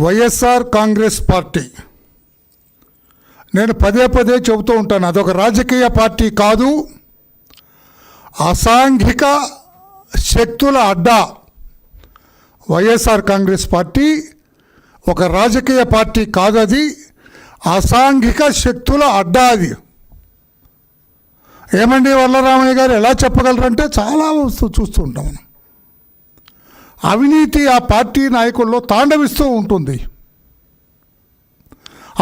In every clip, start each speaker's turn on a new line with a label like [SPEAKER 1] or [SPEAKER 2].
[SPEAKER 1] YSR Congress party, నేను పదే పదే చెబుతూ ఉంటాను, అదొక రాజకీయ పార్టీ కాదు, అసాంఘిక శక్తుల అడ్డా. వైఎస్ఆర్ కాంగ్రెస్ పార్టీ ఒక రాజకీయ పార్టీ కాదు, అది అసాంఘిక శక్తుల అడ్డా. అది ఏమండి వల్లరామయ్య గారు ఎలా చెప్పగలరంటే చాలా చూస్తూ ఉంటాం మనం. అవినీతి ఆ పార్టీ నాయకుల్లో తాండవిస్తూ ఉంటుంది.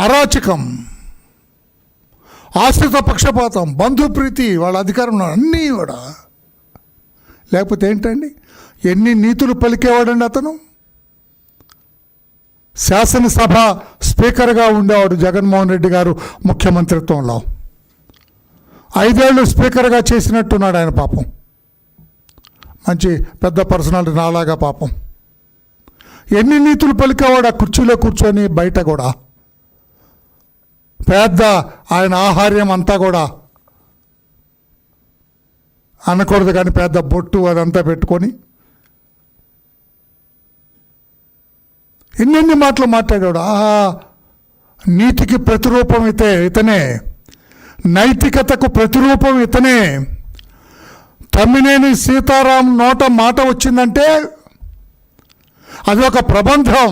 [SPEAKER 1] అరాచకం, ఆశ్రిత పక్షపాతం, బంధుప్రీతి, వాళ్ళ అధికారంలో అన్నీ కూడా. లేకపోతే ఏంటండి, ఎన్ని నీతులు పలికేవాడండి అతను. శాసనసభ స్పీకర్గా ఉండేవాడు జగన్మోహన్ రెడ్డి గారు ముఖ్యమంత్రిత్వంలో. 5 ఏళ్ళు స్పీకర్గా చేసినట్టున్నాడు ఆయన. పాపం మంచి పెద్ద పర్సనాలిటీ నాలాగా. పాపం ఎన్ని నీతులు పలికేవాడు ఆ కుర్చీలో కూర్చొని. బయట కూడా పెద్ద ఆయన ఆహార్యం అంతా కూడా అనకూడదు కానీ పెద్ద బొట్టు అదంతా పెట్టుకొని ఎన్నెన్ని మాటలు మాట్లాడాడు. నీతికి ప్రతిరూపం ఇతనే, నైతికతకు ప్రతిరూపం ఇతనే. తమ్మినేని సీతారాం నోట మాట వచ్చిందంటే అదొక ప్రబంధం,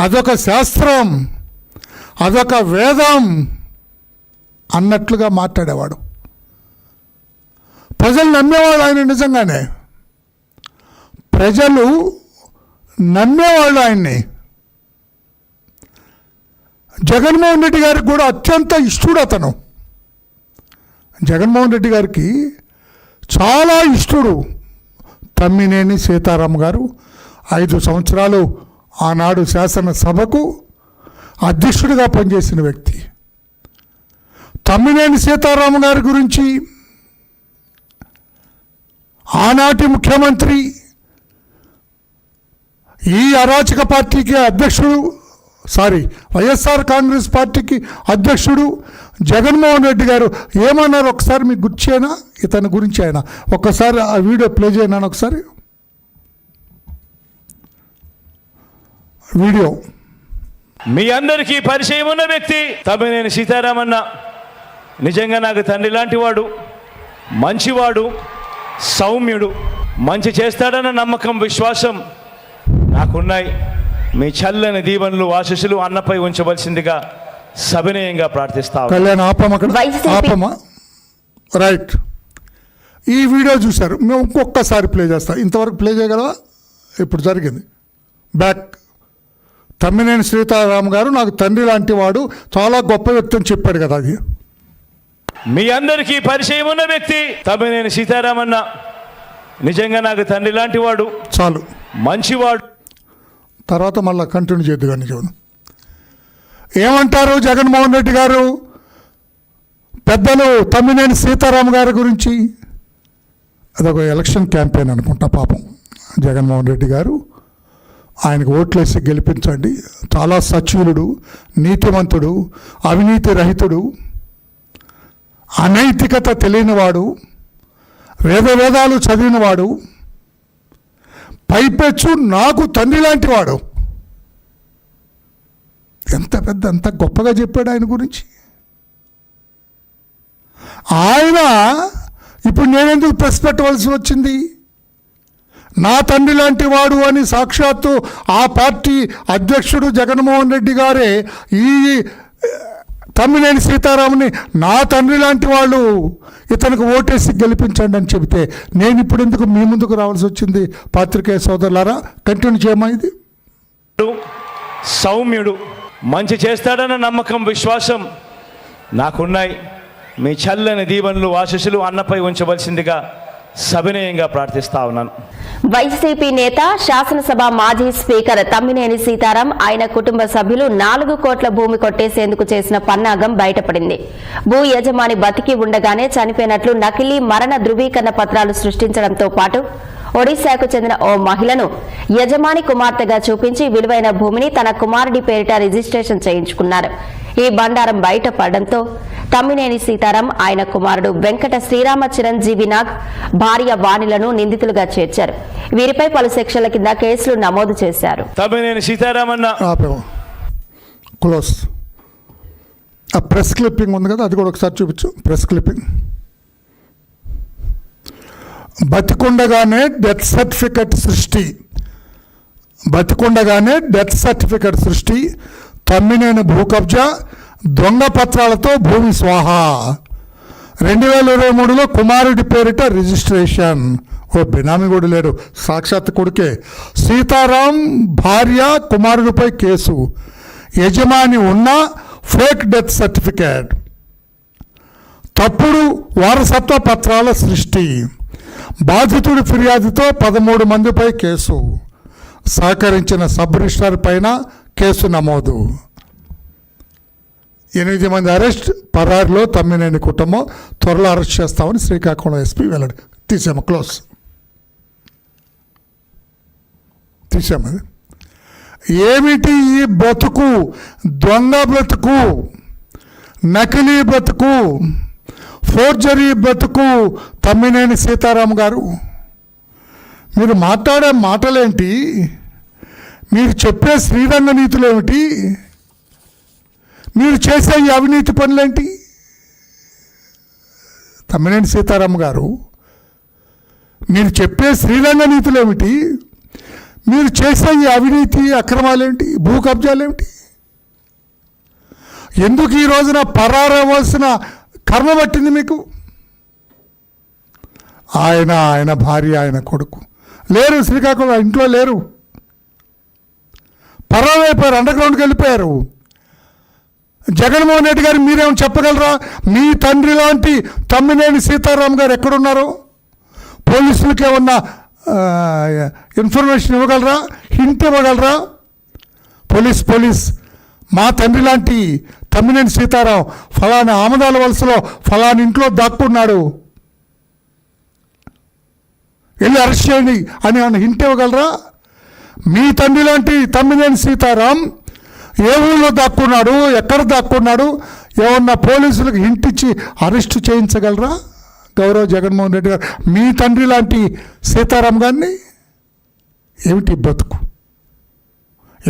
[SPEAKER 1] అదొక శాస్త్రం, అదొక వేదం అన్నట్లుగా మాట్లాడేవాడు. ప్రజలు నమ్మేవాడు ఆయన. నిజంగానే ప్రజలు నమ్మేవాళ్ళు ఆయన్ని. జగన్మోహన్ రెడ్డి గారికి కూడా అత్యంత ఇష్టడు అతను. జగన్మోహన్ రెడ్డి గారికి చాలా ఇష్టడు తమ్మినేని సీతారాం గారు. 5 సంవత్సరాలు ఆనాడు శాసనసభకు అధ్యక్షుడిగా పనిచేసిన వ్యక్తి. తమ్మినేని సీతారాం గారి గురించి ఆనాటి ముఖ్యమంత్రి, ఈ అరాచక పార్టీకి అధ్యక్షుడు, వైఎస్ఆర్ కాంగ్రెస్ పార్టీకి అధ్యక్షుడు జగన్మోహన్ రెడ్డి గారు ఏమన్నారు ఒకసారి మీకు గుర్చేనా? ఇతని గురించి ఆయన ఒక్కసారి ఆ వీడియో ప్లే చేయనా? ఒకసారి వీడియో.
[SPEAKER 2] మీ అందరికీ పరిచయం ఉన్న వ్యక్తి తమ్మినేని సీతారామన్న. నిజంగా నాకు తండ్రి లాంటి వాడు, మంచివాడు, సౌమ్యుడు. మంచి చేస్తాడన్న నమ్మకం, విశ్వాసం నాకున్నాయి. మీ చల్లని దీవెనలు, ఆశీస్సులు అన్నపై ఉంచవలసిందిగా సవినయంగా ప్రార్థిస్తాను.
[SPEAKER 1] కళ్యాణ్ ఆపమా. రైట్, ఈ వీడియో చూశారు. మేము ఇంకొకసారి ప్లే చేస్తాం. ఇంతవరకు ప్లే చేయగలవా? ఇప్పుడు జరిగింది. బ్యాక్. తమ్మినేని సీతారాం గారు నాకు తండ్రి లాంటి వాడు, చాలా గొప్ప వ్యక్తి అని చెప్పాడు కదా. అది
[SPEAKER 2] మీ అందరికీ పరిచయం ఉన్న వ్యక్తి తమ్మినేని సీతారామన్న. నిజంగా నాకు తండ్రి లాంటి వాడు,
[SPEAKER 1] చాలు,
[SPEAKER 2] మంచివాడు.
[SPEAKER 1] తర్వాత మళ్ళీ కంటిన్యూ చేద్దు కానీ చూడు. ఏమంటారు జగన్మోహన్ రెడ్డి గారు పెద్దలు తమ్మినేని సీతారాం గారి గురించి? అదొక ఎలక్షన్ క్యాంపెయిన్ అనుకుంటా. పాపం జగన్మోహన్ రెడ్డి గారు ఆయనకు ఓట్లేసి గెలిపించండి, చాలా సచ్యులుడు, నీతిమంతుడు, అవినీతి రహితుడు, అనైతికత తెలియనివాడు, వేదాలు చదివినవాడు, పైపెచ్చు నాకు తండ్రి లాంటి వాడు. ఎంత గొప్పగా చెప్పాడు ఆయన గురించి. ఆయన ఇప్పుడు నేనెందుకు ప్రెస్ పెట్టవలసి వచ్చింది? నా తండ్రి లాంటి వాడు అని సాక్షాత్తు ఆ పార్టీ అధ్యక్షుడు జగన్మోహన్ రెడ్డి గారే ఈ తమ్మినేని సీతారాముని నా తండ్రి లాంటి వాళ్ళు, ఇతనికి ఓటేసి గెలిపించండి అని చెబితే నేను ఇప్పుడు ఎందుకు మీ ముందుకు రావాల్సి వచ్చింది? పాత్రికేయ సోదరులారా, కంటిన్యూ చేయమా. ఇది
[SPEAKER 2] సౌమ్యుడు, మంచి చేస్తాడన్న నమ్మకం, విశ్వాసం నాకున్నాయి. మీ చల్లని దీవెనలు, ఆశీస్సులు అన్నపై ఉంచవలసిందిగా సవినయంగా ప్రార్థిస్తా ఉన్నాను.
[SPEAKER 3] వైసీపీ నేత, శాసనసభ మాజీ స్పీకర్ తమ్మినేని సీతారాం, ఆయన కుటుంబ సభ్యులు 4 కోట్ల భూమి కొట్టేసేందుకు చేసిన పన్నాగం బయటపడింది. భూ యజమాని బతికి ఉండగానే చనిపోయినట్లు నకిలీ మరణ ధృవీకరణ పత్రాలు సృష్టించడంతో పాటు ఒడిశాకు చెందిన ఓ మహిళను యజమాని కుమార్తెగా చూపించి విలువైన భూమిని తన కుమారుడి పేరిట రిజిస్ట్రేషన్ చేయించుకున్నారు. ఈ బండారం బయటపడడంతో తమ్మినేని సీతారాం, ఆయన కుమారుడు వెంకట శ్రీరామ చిరంజీవి నాగ్, భార్య వాణిలను నిందితులుగా చేర్చారు. వీరిపై పలు సెక్షన్ల కింద కేసులు నమోదు చేశారు.
[SPEAKER 2] తమ్మినేని సీతారామన్న
[SPEAKER 1] క్లోజ్. ఆ ప్రెస్ క్లిప్పింగ్ ఉంది కదా, అది కూడా ఒకసారి చూపించు. Press clipping. బతికుండగానే డెత్ సర్టిఫికెట్ సృష్టి, బతికుండగానే డెత్ సర్టిఫికెట్ సృష్టి, తమ్మినేని భూ కబ్జా, దొంగ పత్రాలతో భూమి స్వాహా, 2023లో కుమారుడి పేరిట రిజిస్ట్రేషన్. ఓ బినామీ కూడా లేడు, సాక్షాత్ కొడుకే. సీతారాం భార్య కుమారుడిపై కేసు, యజమాని ఉన్న ఫేక్ డెత్ సర్టిఫికేట్, తప్పుడు వారసత్వ పత్రాల సృష్టి, బాధితుడి ఫిర్యాదుతో 13 మందిపై కేసు, సహకరించిన సబ్ రిజిస్ట్రార్ పైన కేసు నమోదు. 8 మంది అరెస్ట్, పరారులో తమ్మినేని కుటుంబం. త్వరలో అరెస్ట్ చేస్తామని శ్రీకాకుళం ఎస్పీ వెల్లడి. తీసాము, క్లోజ్. తీసామది. ఏమిటి ఈ బతుకు? దొంగ బతుకు, నకిలీ బతుకు, ఫోర్జరీ బతుకు. తమ్మినేని సీతారాం గారు, మీరు మాట్లాడే మాటలేంటి? మీరు చెప్పే శ్రీరంగ నీతులు ఏమిటి? మీరు చేసే ఈ అవినీతి పనులేంటి? తమ్మినేని సీతారాం గారు, మీరు చెప్పే శ్రీరంగ నీతులు ఏమిటి? మీరు చేసే ఈ అవినీతి అక్రమాలేంటి? భూ కబ్జాలేమిటి? ఎందుకు ఈ రోజున పరారవలసిన కర్మ పట్టింది మీకు? ఆయన భార్య, ఆయన కొడుకు లేరు, శ్రీకాకుళం ఇంట్లో లేరు, పరారైపోయారు, అండర్ గ్రౌండ్కి వెళ్ళిపోయారు. జగన్మోహన్ రెడ్డి గారు మీరేమో చెప్పగలరా? మీ తండ్రి లాంటి తమ్మినేని సీతారాం గారు ఎక్కడున్నారో పోలీసులకి ఏమన్నా ఇన్ఫర్మేషన్ ఇవ్వగలరా? హింట్ ఇవ్వగలరా? పోలీస్ మా తండ్రి లాంటి తమ్మినేని సీతారాం ఫలానా ఆమదాల వలసలో ఫలానా ఇంట్లో దాక్కున్నాడు, వెళ్ళి అరెస్ట్ చేయండి అని ఏమన్నా హింట్ ఇవ్వగలరా? మీ తండ్రి లాంటి తమ్మినేని సీతారాం ఏ ఊళ్ళో దాక్కున్నాడు, ఎక్కడ దాక్కున్నాడు, ఏమన్నా పోలీసులకు హింట్ ఇచ్చి అరెస్టు చేయించగలరా? గౌరవ జగన్మోహన్ రెడ్డి గారు మీ తండ్రి లాంటి సీతారాం గారిని. ఏమిటి బతుకు?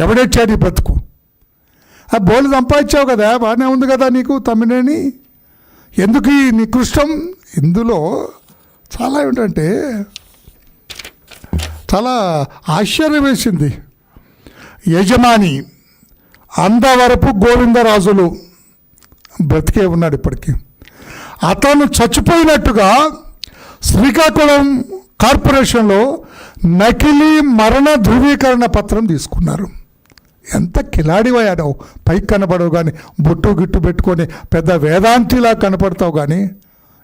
[SPEAKER 1] ఎవడెచ్చాడు ఈ బతుకు? ఆ బోలు సంపాదించావు కదా, బాగానే ఉంది కదా నీకు తమ్మినేని. ఎందుకు ఈ నికృష్టం? ఇందులో చాలా ఏమిటంటే చాలా ఆశ్చర్యం వేసింది. యజమాని అందవరపు గోవిందరాజులు బ్రతికే ఉన్నాడు ఇప్పటికీ. అతను చచ్చిపోయినట్టుగా శ్రీకాకుళం కార్పొరేషన్లో నకిలీ మరణ ధృవీకరణ పత్రం తీసుకున్నారు. ఎంత కిలాడివయ్యాడో, పైకి కనపడవు కానీ బొట్టు గిట్టు పెట్టుకొని పెద్ద వేదాంతిలా కనపడతావు కానీ,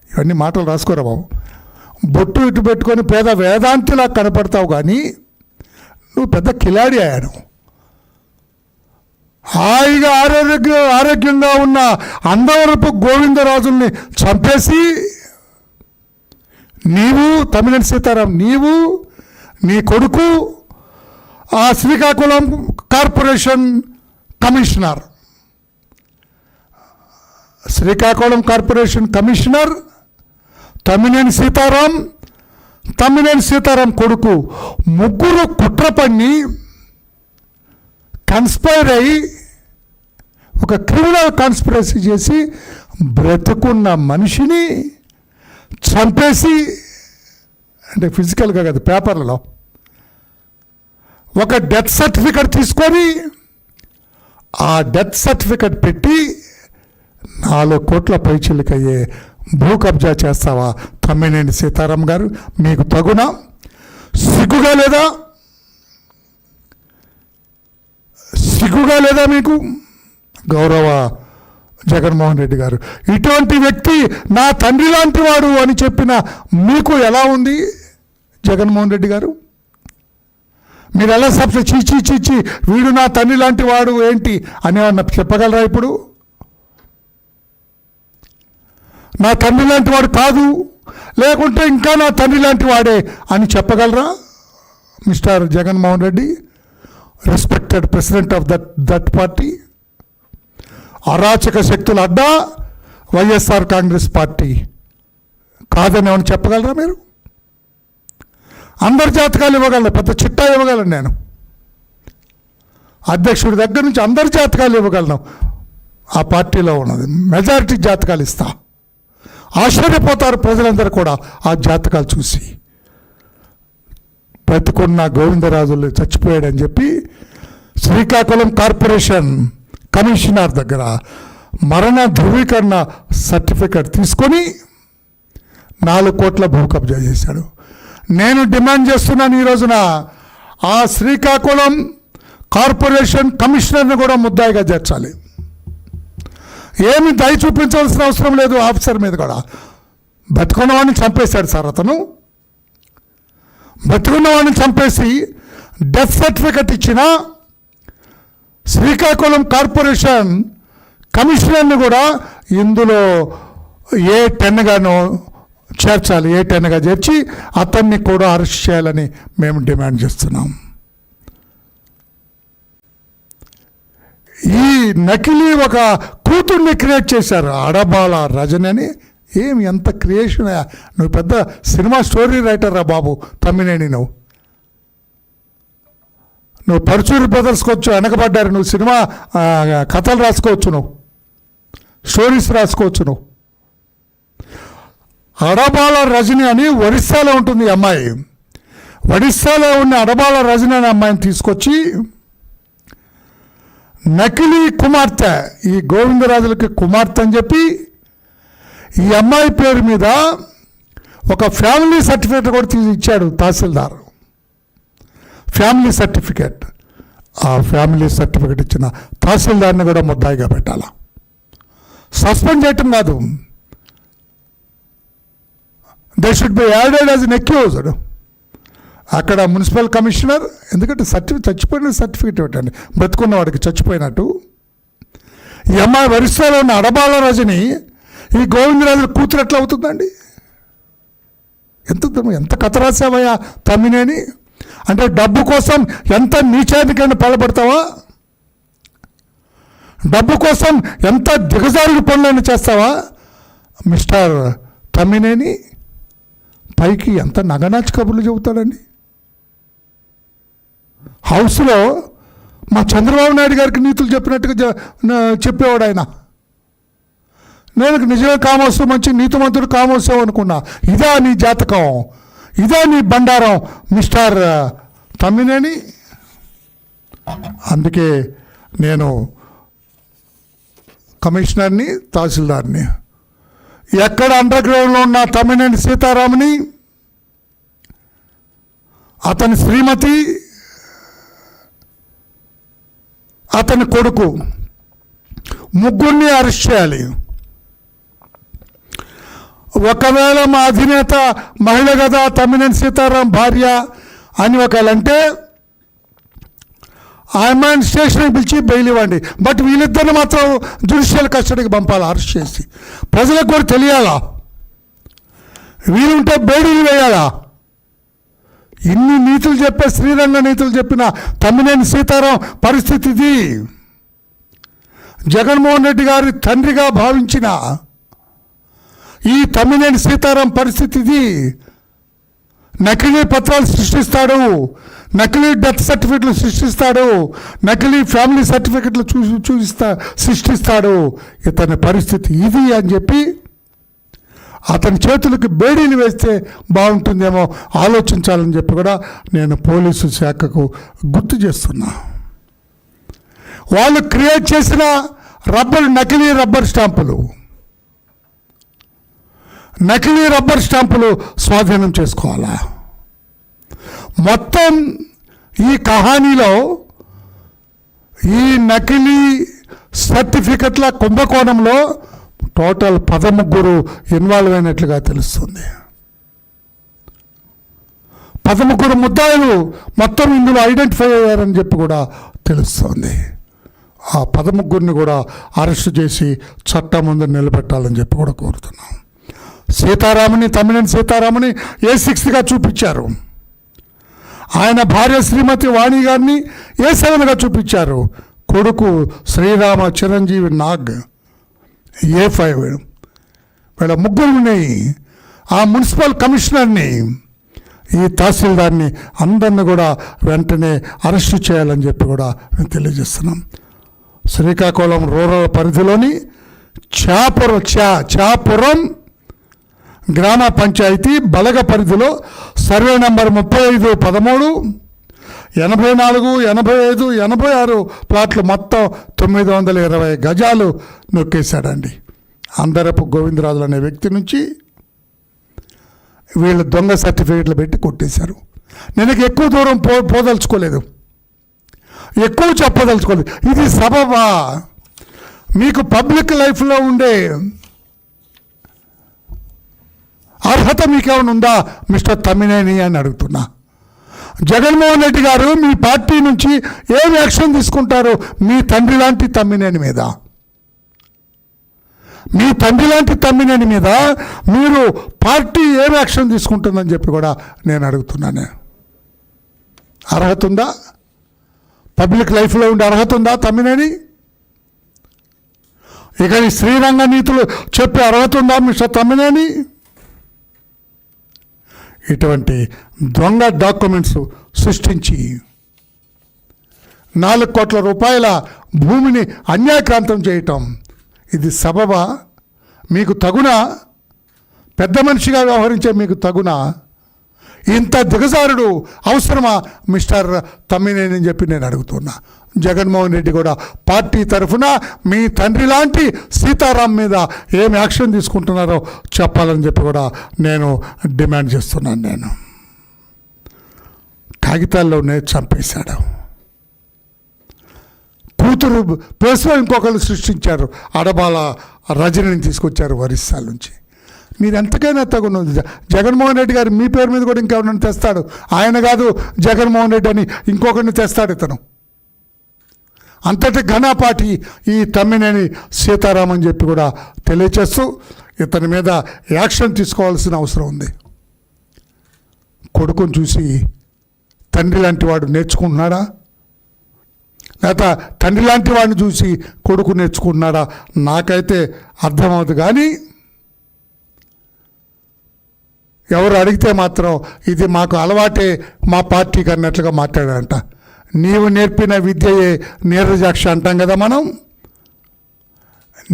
[SPEAKER 1] ఇవన్నీ మాటలు రాసుకోరా బాబు. బొట్టు ఇటు పెట్టుకొని పేద వేదాంతిలా కనపడతావు కానీ నువ్వు పెద్ద కిలాడి అయ్యాను. హాయిగా ఆరోగ్యంగా ఉన్న అందవరపు గోవిందరాజుల్ని చంపేసి నీవు తమ్మినేని సీతారాం, నీవు నీ కొడుకు ఆ Srikakulam corporation commissioner, Srikakulam corporation commissioner Tammineni Sitaram కొడుకు ముగ్గురు కుట్ర పన్ని కన్స్పైర్ అయ్యి ఒక క్రిమినల్ కాన్స్పిరసీ చేసి బ్రతుకున్న మనిషిని చంపేసి, అంటే ఫిజికల్గా కాదు పేపర్లలో, ఒక డెత్ సర్టిఫికెట్ తీసుకొని ఆ డెత్ సర్టిఫికెట్ పెట్టి 4 కోట్ల పైచిలకయ్యే భూ కబ్జా చేస్తావా తమ్మినేని సీతారాం గారు? మీకు తగునా? సిగ్గుగా లేదా మీకు? గౌరవ జగన్మోహన్ రెడ్డి గారు, ఇటువంటి వ్యక్తి నా తండ్రి లాంటి వాడు అని చెప్పిన మీకు ఎలా ఉంది జగన్మోహన్ రెడ్డి గారు? మీరు ఎలా చీచి వీడు నా తండ్రి లాంటి వాడు ఏంటి అనేవన్నా చెప్పగలరా? ఇప్పుడు నా తండ్రి లాంటి వాడు కాదు, లేకుంటే ఇంకా నా తండ్రి లాంటి వాడే అని చెప్పగలరా mister Jaganmohan Reddy, respected president of that party? అరాచక శక్తుల అడ్డా, వైఎస్ఆర్ కాంగ్రెస్ పార్టీ కాదని ఏమైనా చెప్పగలరా మీరు? అందరి జాతకాలు ఇవ్వగలను, పెద్ద చిట్టా ఇవ్వగలను నేను. అధ్యక్షుడి దగ్గర నుంచి అందరి జాతకాలు ఇవ్వగలను. ఆ పార్టీలో ఉన్నది మెజారిటీ జాతకాలు ఇస్తా. ఆశ్చర్యపోతారు ప్రజలందరూ కూడా ఆ జాతకాలు చూసి. బ్రతికున్న గోవిందరాజులు చచ్చిపోయాడని చెప్పి శ్రీకాకుళం కార్పొరేషన్ కమిషనర్ దగ్గర మరణ ధృవీకరణ సర్టిఫికెట్ తీసుకొని 4 కోట్ల భూ కబ్జా చేశాడు. నేను డిమాండ్ చేస్తున్నాను ఈ రోజున ఆ శ్రీకాకుళం కార్పొరేషన్ కమిషనర్ని కూడా ముద్దాయిగా చేర్చాలి. ఏమి దయ చూపించాల్సిన అవసరం లేదు ఆఫీసర్ మీద కూడా. బతుకున్న వాడిని చంపేశాడు సార్ అతను. బతుకున్న వాడిని చంపేసి డెత్ సర్టిఫికెట్ ఇచ్చిన శ్రీకాకుళం కార్పొరేషన్ కమిషనర్ని కూడా ఇందులో A10గానో చేర్చాలి. A10గా చేర్చి అతన్ని కూడా అరెస్ట్ చేయాలని మేము డిమాండ్ చేస్తున్నాం. ఈ నకిలీ ఒక కూతుర్ని క్రియేట్ చేశారు, అడబాల రజని అని. ఏమి ఎంత క్రియేషన్! నువ్వు పెద్ద సినిమా స్టోరీ రైటర్ రా బాబు తమ్మినేని. నువ్వు పరుచూరి బ్రదర్స్కి వచ్చు, వెనకబడ్డారు. నువ్వు సినిమా కథలు రాసుకోవచ్చు, నువ్వు స్టోరీస్ రాసుకోవచ్చు. నువ్వు అడబాల రజని అని ఒరిస్సాలో ఉంటుంది ఈ అమ్మాయి. ఒడిస్సాలో ఉన్న అడబాల రజని అనే అమ్మాయిని తీసుకొచ్చి నకిలీ కుమార్తె, ఈ గోవిందరాజులకి కుమార్తె అని చెప్పి ఈ అమ్మాయి పేరు మీద ఒక ఫ్యామిలీ సర్టిఫికేట్ కూడా తీసి ఇచ్చాడు తహసీల్దార్. Family certificate. ఆ ఫ్యామిలీ సర్టిఫికేట్ ఇచ్చిన తహసీల్దార్ని కూడా ముద్దాయిగా పెట్టాలి. సస్పెండ్ చేయటం కాదు, they should be added as an accused. అక్కడ మున్సిపల్ కమిషనర్, ఎందుకంటే చచ్చిపోయిన సర్టిఫికేట్ ఇవ్వటండి, బ్రతుకున్న వాడికి చచ్చిపోయినట్టు. ఈ అమ్మాయి ఒరిస్సాలో ఉన్న అడబాల రజని ఈ గోవిందరాజుల కూతురు ఎట్లా అవుతుందండి? ఎంత కథ రాసావయ్యా తమ్మినేని. అంటే డబ్బు కోసం ఎంత నీచానికైనా పాల్పడతావా? డబ్బు కోసం ఎంత దిగజారుడు పనులైనా చేస్తావా మిస్టర్ తమ్మినేని? పైకి ఎంత నగనాచి కబుర్లు చెబుతాడండి. హౌస్లో మా చంద్రబాబు నాయుడు గారికి నీతులు చెప్పినట్టుగా చెప్పేవాడు ఆయన. నేను నిజమే కామోత్సవం, మంచి నీతిమంతుడు కామోత్సవం అనుకున్నా. ఇదా నీ జాతకం? ఇదా నీ బండారం మిస్టర్ తమ్మినేని? అందుకే నేను కమిషనర్ని, తహసీల్దార్ని, ఎక్కడ అండర్ గ్రౌండ్లో ఉన్న తమ్మినేని సీతారాముని, అతని శ్రీమతి, అతని కొడుకు, ముగ్గురిని అరెస్ట్ చేయాలి. ఒకవేళ మా అధినేత మహిళ కదా తమ్మినేని సీతారాం భార్య అని ఒకవేళంటే ఆమె స్టేషన్కి పిలిచి బెయిల్ ఇవ్వండి. బట్ వీళ్ళిద్దరిని మాత్రం జ్యుడిషియల్ కస్టడీకి పంపాలి అరెస్ట్ చేసి. ప్రజలకు కూడా తెలియాలా, వీలుంటే బెయిల్ వేయాలా. ఇన్ని నీతులు చెప్పే, శ్రీరంగ నీతులు చెప్పిన తమ్మినేని సీతారాం పరిస్థితి ఇది. జగన్మోహన్ రెడ్డి గారి తండ్రిగా భావించిన ఈ తమ్మినేని సీతారాం పరిస్థితి ఇది. నకిలీ పత్రాలు సృష్టిస్తాడు, నకిలీ డెత్ సర్టిఫికెట్లు సృష్టిస్తాడు, నకిలీ ఫ్యామిలీ సర్టిఫికెట్లు సృష్టిస్తాడు. ఇతని పరిస్థితి ఇది అని చెప్పి అతని చేతులకు బేడీలు వేస్తే బాగుంటుందేమో ఆలోచించాలని చెప్పి కూడా నేను పోలీసు శాఖకు గుర్తు చేస్తున్నా. వాళ్ళు క్రియేట్ చేసిన నకిలీ రబ్బర్ స్టాంపులు స్వాధీనం చేసుకోవాలా. మొత్తం ఈ కహానీలో ఈ నకిలీ సర్టిఫికెట్ల కుంభకోణంలో టోటల్ 13 ఇన్వాల్వ్ అయినట్లుగా తెలుస్తుంది. 13 ముద్దాయిలు మొత్తం ఇందులో ఐడెంటిఫై అయ్యారని చెప్పి కూడా తెలుస్తుంది. ఆ 13 కూడా అరెస్టు చేసి చట్టం ముందు నిలబెట్టాలని చెప్పి కూడా కోరుతున్నాం. తమ్మినేని సీతారాముని A6గా చూపించారు. ఆయన భార్య శ్రీమతి వాణి గారిని A7గా చూపించారు. కొడుకు శ్రీరామ చిరంజీవి నాగ్ A5. వీళ్ళ ముగ్గురిని, ఆ మున్సిపల్ కమిషనర్ని, ఈ తహసీల్దార్ని అందరిని కూడా వెంటనే అరెస్టు చేయాలని చెప్పి కూడా మేము తెలియజేస్తున్నాం. శ్రీకాకుళం రూరల్ పరిధిలోని చాపురం గ్రామ పంచాయతీ బలగ పరిధిలో సర్వే నెంబర్ 3513, 84, 85, 86 ప్లాట్లు మొత్తం 920 గజాలు నొక్కేశాడండి. అందరపు గోవిందరాజులు అనే వ్యక్తి నుంచి వీళ్ళు దొంగ సర్టిఫికేట్లు పెట్టి కొట్టేశారు. నేను ఎక్కువ దూరం పోదలుచుకోలేదు, ఎక్కువ చెప్పదలుచుకోలేదు. ఇది సబబా? మీకు పబ్లిక్ లైఫ్లో ఉండే అర్హత మీకేమైనా ఉందా మిస్టర్ తమ్మినేని అని అడుగుతున్నా. జగన్మోహన్ రెడ్డి గారు మీ పార్టీ నుంచి ఏం యాక్షన్ తీసుకుంటారు మీ తండ్రి లాంటి తమ్మినేని మీద? మీ తండ్రి లాంటి తమ్మినేని మీద మీరు పార్టీ ఏం యాక్షన్ తీసుకుంటుందని చెప్పి కూడా నేను అడుగుతున్నాను. అర్హత ఉందా? పబ్లిక్ లైఫ్లో ఉండే అర్హత ఉందా తమ్మినేని? ఇక ఈ శ్రీరంగ నీతులు చెప్పే అర్హత ఉందా మిస్టర్ తమ్మినేని? ఇటువంటి దొంగ డాక్యుమెంట్స్ సృష్టించి 4 కోట్ల రూపాయల భూమిని అన్యాయక్రాంతం చేయటం, ఇది సబబా? మీకు తగునా? పెద్ద మనిషిగా వ్యవహరించే మీకు తగునా? ఇంత దిగజారుడు అవసరమా మిస్టర్ తమ్మినేని అని చెప్పి నేను అడుగుతున్నా. జగన్మోహన్ రెడ్డి కూడా పార్టీ తరఫున మీ తండ్రి లాంటి సీతారాం మీద ఏం యాక్షన్ తీసుకుంటున్నారో చెప్పాలని చెప్పి కూడా నేను డిమాండ్ చేస్తున్నాను. నేను కాగితాల్లోనే చంపేశాడు. కూతురు ప్లేస్లో ఇంకొకరు సృష్టించారు. అడబాల రజనిని తీసుకొచ్చారు ఒరిస్సా నుంచి. మీరు ఎంతకైనా తగున్నది. జగన్మోహన్ రెడ్డి గారు మీ పేరు మీద కూడా ఇంకెవరిని తెస్తాడు. ఆయన కాదు జగన్మోహన్ రెడ్డి అని ఇంకొకరిని తెస్తాడు ఇతను. అంతటి ఘనపాటి ఈ తమ్మినేని సీతారాం అని చెప్పి కూడా తెలియచేస్తూ ఇతని మీద యాక్షన్ తీసుకోవాల్సిన అవసరం ఉంది. కొడుకుని చూసి తండ్రి లాంటి వాడు నేర్చుకుంటున్నాడా, లేక తండ్రి లాంటి వాడిని చూసి కొడుకు నేర్చుకుంటున్నాడా నాకైతే అర్థమవుతుంది. కానీ ఎవరు అడిగితే మాత్రం ఇది మాకు అలవాటే మా పార్టీకి అన్నట్లుగా మాట్లాడారంట. నీవు నేర్పిన విద్యయే నీరజాక్ష అంటాం కదా మనం.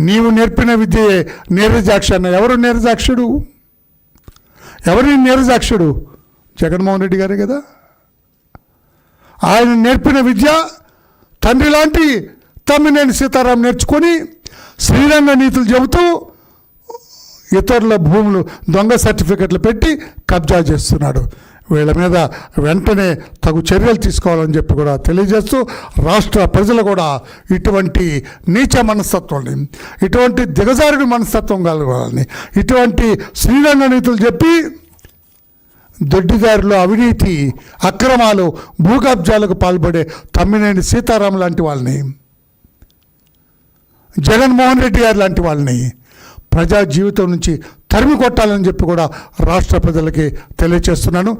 [SPEAKER 1] నీవు నేర్పిన విద్యయే నీరజాక్ష అన్న. ఎవరు నీరజాక్షుడు? ఎవరి నీరజాక్షుడు? జగన్మోహన్ రెడ్డి గారే కదా. ఆయన నేర్పిన విద్య తండ్రి లాంటి తమ్మినేని సీతారాం నేర్చుకొని శ్రీరంగ నీతులు చెబుతూ ఇతరుల భూములు దొంగ సర్టిఫికెట్లు పెట్టి కబ్జా చేస్తున్నాడు. వీళ్ళ మీద వెంటనే తగు చర్యలు తీసుకోవాలని చెప్పి కూడా తెలియజేస్తూ రాష్ట్ర ప్రజలు కూడా ఇటువంటి నీచ మనస్తత్వాన్ని, ఇటువంటి దిగజారుడి మనస్తత్వం కలగాలని, ఇటువంటి శ్రీరంగ నీతులు చెప్పి దొడ్డిదారులు, అవినీతి, అక్రమాలు, భూ కబ్జాలకు పాల్పడే తమ్మినేని సీతారాం లాంటి వాళ్ళని, జగన్మోహన్ రెడ్డి గారు లాంటి వాళ్ళని ప్రజా జీవితం నుంచి తరిమి కొట్టాలని చెప్పి కూడా రాష్ట్ర ప్రజలకి తెలియజేస్తున్నాను.